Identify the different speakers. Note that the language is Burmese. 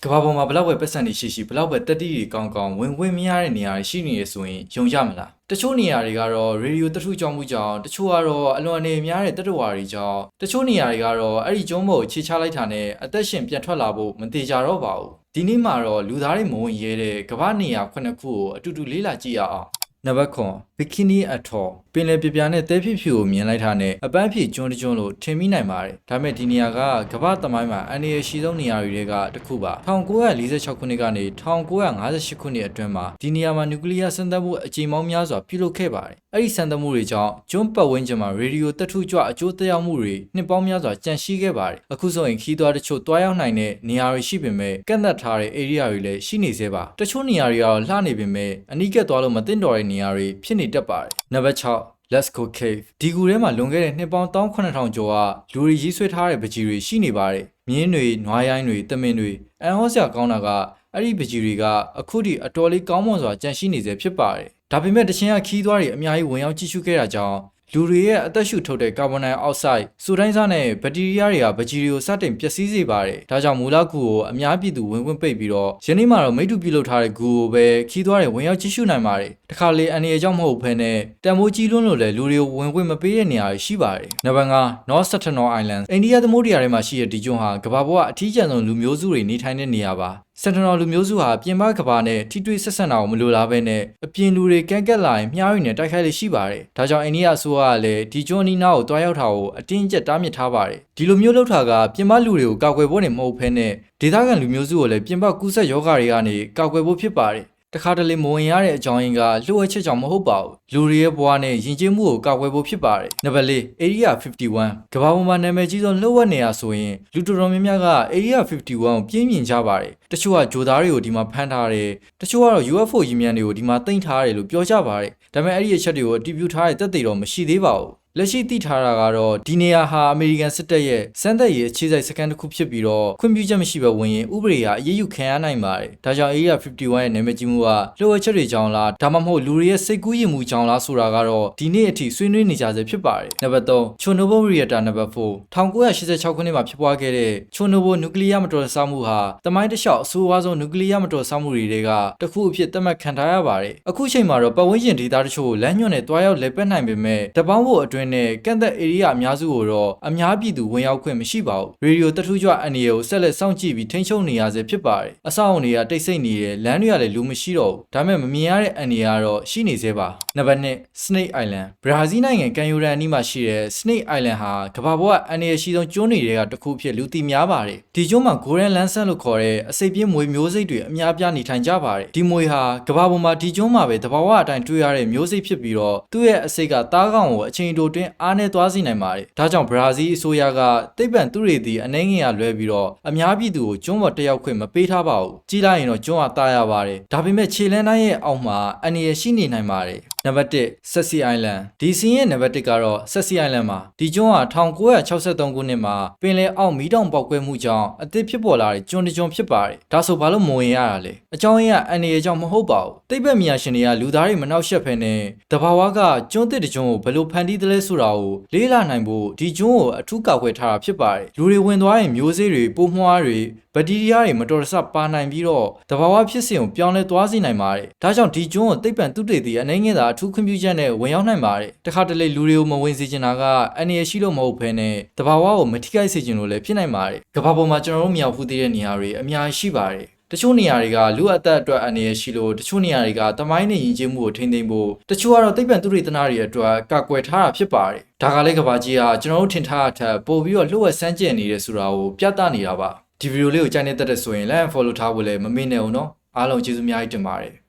Speaker 1: ကဘာပေါ်မှာဘလောက်ပဲပတ်စံနေရှိဘလောက်ပဲတက်တီတွေကောင်းကောင်းဝင်မရတဲ့နေရာတွေရှိနေရဆိုရင်ယုံကြမလားတချို့နေရာတွေကတော့ရေဒီယိုတထုကြောင့်မှုကြောင့်တချို့ကတော့အလွန်အနေများတဲ့တတဝါတွေကြောင့်တချို့နေရာတွေကတော့အဲ့ဒီကျုံးပေါ်ကိုခြေချလိုက်တာနဲ့အသက်ရှင်ပြန်ထွက်လာဖို့မသေးကြတော့ပါဘူးဒီနေ့မှာတော့လူသားတွေမဝင်ရဲတဲ့ကမ္ဘာနေရာ9ခုကိုအတူတူလေးလာကြည့်ရအောင်နံပါတ်9 Bikini Atoll ပင်လယ်ပြပြနဲ့တဲဖြစ်ဖြူကိုမြင်လိုက်တာနဲ့အပန်းဖြေကျွန်းလို့ထင်မိနိုင်ပါတယ်ဒါပေမဲ့ဒီနေရာကကမ္ဘာသမိုင်းမှာအန္တရာယ်ရှိဆုံးနေရာတွေကတစ်ခုပါ1946ခုနှစ်ကနေ1958ခုနှစ်အတွင်းမှာဒီနေရာမှာနျူကလ িয়ার စမ်းသပ်မှုအကြိမ်ပေါင်းများစွာပြုလုပ်ခဲ့ပါတယ်အဲ့ဒီစမ်းသပ်မှုတွေကြောင့်ကျွန်းပတ်ဝန်းကျင်မှာရေဒီယိုတက်ထုကြွအကျိုးသက်ရောက်မှုတွေနှစ်ပေါင်းများစွာကြန့်ရှိခဲ့ပါတယ်အခုဆိုရင်ခီးသွွားတချို့တွားရောက်နိုင်တဲ့နေရာတွေရှိပေမဲ့ကန့်သတ်ထားတဲ့ area တွေလည်းရှိနေသေးပါတချို့နေရာတွေကတော့လှနေပေမဲ့အနီးကပ်သွားလို့မသင့်တော်တဲ့နေရာတွေဖြစ်နေတတ်ပါတယ်နံပါတ်6 Let's go cave ဒီကူထဲမှာလွန်ခဲ့တဲ့နှစ်ပေါင်း18000ကျော်ကလူတွေရေးဆွဲထားတဲ့ပကြီးတွေရှိနေပါတယ်မြင်းတွေနွားရိုင်းတွေတမင်တွေအန်ဟောစရာကောင်းတာကအဲ့ဒီပကြီးတွေကအခုထိအတော်လေးကောင်းမွန်စွာကြန့်ရှိနေစေဖြစ်ပါတယ်ဒါပေမဲ့တချင်ကခီးသွွားတွေအများကြီးဝင်ရောက်ကြည့်ရှုခဲ့တာကြောင့်လူတွေရဲ့အသက်ရှူထုတ်တဲ့ကာဗွန်ဒိုင်အောက်ဆိုက်စူတိုင်းစားနဲ့ဘက်တီးရီးယားတွေကပကြီးတွေကိုစတင်ပျက်စီးစေပါတယ်ဒါကြောင့်မူလကူကိုအများပြည်သူဝင်ပိတ်ပြီးတော့ယနေ့မှာတော့မိတ္တူပြုလုပ်ထားတဲ့ကူကိုပဲခီးသွွားတွေဝင်ရောက်ကြည့်ရှုနိုင်ပါတယ်တခါလေအန်ရီကြောင့်မဟုတ်ဘဲနဲ့တန်မိုးကြီးလွန်းလို့လေလူတွေကိုဝင်ခွင့်မပေးတဲ့နေရာတွေရှိပါတယ်နံပါတ်5 North Sentinel Island အိန္ဒိယသမုဒ္ဒရာထဲမှာရှိတဲ့ဒီကျွန်းဟာကမ္ဘာပေါ်ကအထီးကျန်ဆုံးလူမျိုးစုတွေနေထိုင်တဲ့နေရာပါSentinel လူမျိုးစုဟာပြင်ပကမ္ဘာနဲ့ထိတွေ့ဆက်ဆံတာကိုမလိုလားဘဲနဲ့အပြင်လူတွေကန့်ကက်လာရင်မြားရည်နဲ့တိုက်ခိုက်လေးရှိပါတယ်။ဒါကြောင့်အိန္ဒိယအစိုးရကလည်းဒီကျွန်းအနီးနားကိုတွားရောက်တာကိုအတင်းကျပ်တားမြစ်ထားပါတယ်။ဒီလိုမျိုးလုပ်တာကပြင်ပလူတွေကိုကာကွယ်ဖို့နဲ့မဟုတ်ဘဲနဲ့ဒေသခံလူမျိုးစုကိုလည်းပြင်ပကူးစက်ရောဂါတွေကနေကာကွယ်ဖို့ဖြစ်ပါတယ်။တခါတလေမဝင်ရတဲ့အကြောင်းရင်းကလှုပ်ဝက်ချက်ကြောင့်မဟုတ်ပါဘူးလူတွေရဲ့ဘဝနဲ့ယဉ်ကျေးမှုကိုကာကွယ်ဖို့ဖြစ်ပါတယ်နံပါတ်4 Area 51ကမ္ဘာပေါ်မှာနာမည်ကြီးဆုံးလှုပ်ဝက်နေရဆိုရင်လူတော်တော်များများက Area 51ကိုပြင်းမြင်ကြပါတယ်တချို့ကဂျိုသားတွေကိုဒီမှာဖမ်းထားတယ်တချို့ကတော့ UFO ရင်းမြန်းတွေကိုဒီမှာသိမ်းထားတယ်လို့ပြောကြပါတယ်ဒါပေမဲ့အဲ့ဒီအချက်တွေကိုအတည်ပြုထားတဲ့သက်သေတော့မရှိသေးပါဘူးလက်ရှိသိထားတာကတော့ဒီနေရာဟာအမေရိကန်စစ်တပ်ရဲ့စမ်းသပ်ရေးအခြေစိုက်စခန်းတစ်ခုဖြစ်ပြီးတော့ခွင့်ပြုချက်မရှိဘဲဝင်ရင်ဥပဒေအရအရေးယူခံရနိုင်ပါတယ်။ဒါကြောင့် Area 51ရဲ့နာမည်ကြီးမှုကလှုပ်ဝက်ချက်တွေကြောင့်လားဒါမှမဟုတ်လူတွေရဲ့စိတ်ကူးယဉ်မှုကြောင့်လားဆိုတာကတော့ဒီနေ့အထိဆွေးနွေးနေကြဆဲဖြစ်ပါတယ်။နံပါတ်3 Chernobyl Reactor နံပါတ်4 1986ခုနှစ်မှာဖြစ်ပွားခဲ့တဲ့ Chernobyl နျူကလ িয়ার မတော်တဆမှုဟာတမိုင်းတစ်လျှောက်အဆိုးအဝါးဆုံးနျူကလ িয়ার မတော်တဆမှုတွေကတစ်ခုအဖြစ်သတ်မှတ်ခံထားရပါတယ်။အခုချိန်မှာတော့ပတ်ဝန်းကျင်ဒေသတချို့လမ်းညွှန်နဲ့တွားရောက်လည်ပတ်နိုင်ပေမဲ့တပေါင်းဖို့အတွင်းနဲ့ကန့်သက်ဧရိယာအများစုကိုတော့အများပြည်သူဝင်ရောက်ခွင့်မရှိပါဘူး။ရေဒီယိုတထုကြွအန်ဒီကိုဆက်လက်စောင့်ကြည့်ပြီးထိန်းချုပ်နေရဆဲဖြစ်ပါတယ်။အဆောက်အုံတွေကတိတ်ဆိတ်နေတယ်လမ်းတွေကလည်းလူမရှိတော့ဘူး။ဒါပေမဲ့မမြင်ရတဲ့အန်ဒီကတော့ရှိနေသေးပါ။နံပါတ်2 Snake Island ဘရာဇီးနိုင်ငံကန်ယူရန်အနီးမှာရှိတဲ့ Snake Island ဟာကမ္ဘာပေါ်ကအန်ဒီရှိဆုံးကျွန်းတွေကတစ်ခုဖြစ်လူသိများပါတယ်။ဒီကျွန်းမှာ Golden Lancet လို့ခေါ်တဲ့အစိပ်ပြင်းမွေမျိုးစိတ်တွေအများပြားနေထိုင်ကြပါတယ်။ဒီမွေဟာကမ္ဘာပေါ်မှာဒီကျွန်းမှာပဲတဘာဝအတိုင်းတွေ့ရတဲ့မျိုးစိတ်ဖြစ်ပြီးတော့သူ့ရဲ့အစိပ်ကသားကောင်ကိုအချိန်တိုတွင်းအားနဲ့သွားစေနိုင်ပါတယ်။ဒါကြောင့်ဘရာဇီးအစိုးရကသိပ္ပံသူတွေသည်အနေငယ်ရလွဲပြီးတော့အများပြည်သူကိုကျွန်းပေါ်တက်ရောက်ခွင့်မပေးထားပါဘူး။ကြီးလိုက်ရင်တော့ကျွန်းဟာတာရပါတယ်။ဒါပေမဲ့ခြေလန်းတိုင်းရဲ့အောက်မှာအန္တရာယ်ရှိနေနိုင်ပါတယ်။နံပါတ်1 Sassy Island ဒီစီးရဲ့နံပါတ်1ကတော့ Sassy Island မှာဒီကျွန်းဟာ1963ခုနှစ်မှာပင်လယ်အောက်မီးတောင်ပေါက်ကွဲမှုကြောင့်အသစ်ဖြစ်ပေါ်လာတဲ့ကျွန်းတစ်ကျွန်းဖြစ်ပါတယ်။ဒါဆိုဘာလို့မဝင်ရတာလဲ။အကြောင်းရင်းကအန္တရာယ်ကြောင့်မဟုတ်ပါဘူး။သိပ္ပံပညာရှင်တွေကလူသားတွေမနှောက်ယှက်ဖဲနဲ့တဘာဝကကျွန်းသစ်တစ်ကျွန်းကိုဘယ်လိုဖန်တီးသလဲဆိုတာကိုလေ့လာနိုင်ဖို့ဒီကျွန်းကိုအထူးကာကွယ်ထားတာဖြစ်ပါတယ်။လူတွေဝင်သွားရင်မျိုးစေ့တွေပိုးမွှားတွေဘက်တီးရီးယားတွေမတော်တဆပါနိုင်ပြီးတော့တဘာဝဖြစ်စဉ်ကိုပြောင်းလဲသွားစေနိုင်ပါတယ်။ဒါကြောင့်ဒီကျွန်းကိုသိပ္ပံသုတေသီအနေငယ်သာအထူးခွင့်ပြုချက်နဲ့ဝင်ရောက်နိုင်ပါတယ်။တခါတလေလူတွေကိုမဝင်စေချင်တာကအန္တရာယ်ရှိလို့မဟုတ်ဘဲနဲ့တဘာဝကိုမထိခိုက်စေချင်လို့လည်းဖြစ်နိုင်ပါတယ်။ကမ္ဘာပေါ်မှာကျွန်တော်တို့မရောက်ဘူးသေးတဲ့နေရာတွေအများကြီးရှိပါတယ်။တချို့နေရာတွေကလူအသက်အတွက်အန္တရာယ်ရှိလို့တချို့နေရာတွေကတမိုင်းနဲ့ယဉ်ကျေးမှုကိုထိန်းသိမ်းဖို့တချို့ကတော့သိပ္ပံသုတေသနတွေအတွက်ကာကွယ်ထားတာဖြစ်ပါတယ်။ဒါကလည်းကမ္ဘာကြီးကကျွန်တော်တို့ထင်ထားတာထက်ပိုပြီးတော့လှုပ်ဝက်စမ်းကြယ်နေတယ်ဆိုတာကိုပြသနေတာပါ။ဒီဗီဒီယိုလေးကိုကြိုက်နေတဲ့ဆိုရင် like and follow ထားဖို့လည်းမမေ့နဲ့အောင်နော်အားလုံးကျေးဇူးအများကြီးတင်ပါတယ်